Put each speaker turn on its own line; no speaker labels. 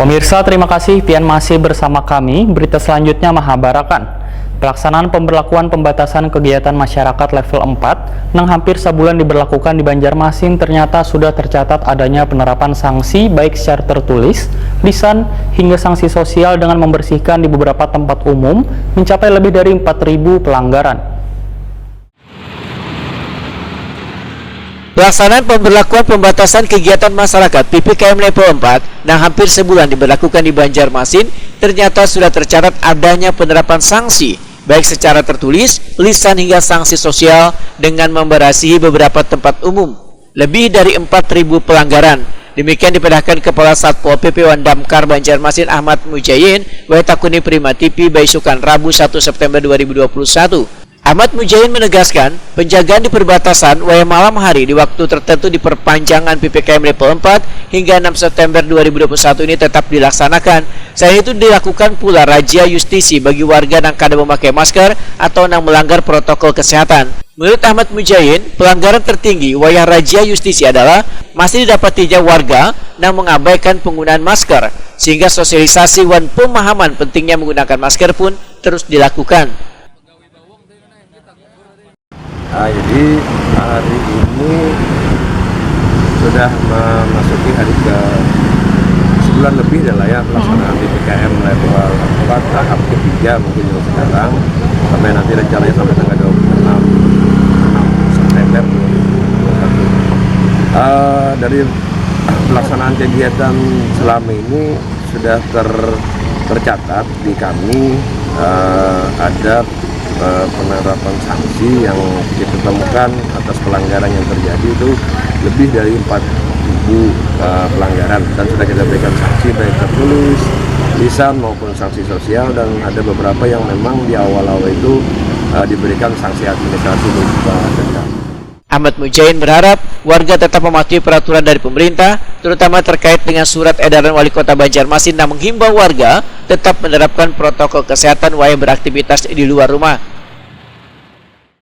Pemirsa, terima kasih Pian masih bersama kami. Berita selanjutnya Mahabarakan. Pelaksanaan pemberlakuan pembatasan kegiatan masyarakat level 4 yang hampir sebulan diberlakukan di Banjarmasin ternyata sudah tercatat adanya penerapan sanksi baik secara tertulis, lisan, hingga sanksi sosial dengan membersihkan di beberapa tempat umum mencapai lebih dari 4.000 pelanggaran.
Pelaksanaan pemberlakuan pembatasan kegiatan masyarakat PPKM level 4 yang hampir sebulan diberlakukan di Banjarmasin ternyata sudah tercatat adanya penerapan sanksi baik secara tertulis, lisan hingga sanksi sosial dengan membersihi beberapa tempat umum. Lebih dari 4.000 pelanggaran. Demikian diperintahkan Kepala Satpol PP Damkar Banjarmasin Ahmad Mujayin Waitakuni Prima TV Baisukan Rabu 1 September 2021. Ahmad Mujayin menegaskan, penjagaan di perbatasan wayah malam hari di waktu tertentu di perpanjangan PPKM level 4 hingga 6 September 2021 ini tetap dilaksanakan. Selain itu dilakukan pula razia justisi bagi warga yang kada memakai masker atau yang melanggar protokol kesehatan. Menurut Ahmad Mujayin, pelanggaran tertinggi wayah razia justisi adalah masih didapatinya warga yang mengabaikan penggunaan masker, sehingga sosialisasi dan pemahaman pentingnya menggunakan masker pun terus dilakukan.
Jadi hari ini sudah memasuki hari ke sebulan lebih lah ya pelaksanaan PPKM level 4 tahap ketiga mungkin yang sekarang sampai nanti rencananya sampai tanggal 26 September 2021. Dari pelaksanaan kegiatan selama ini sudah tercatat di kami ada penerapan sanksi yang kita temukan atas pelanggaran yang terjadi itu lebih dari 4.000 pelanggaran dan sudah kita berikan sanksi baik tertulis, lisan maupun sanksi sosial, dan ada beberapa yang memang di awal-awal itu diberikan sanksi administrasi berupa denda.
Ahmad Mujayin berharap warga tetap mematuhi peraturan dari pemerintah, terutama terkait dengan surat edaran Wali Kota Banjarmasin yang menghimbau warga tetap menerapkan protokol kesehatan wayah beraktivitas di luar rumah.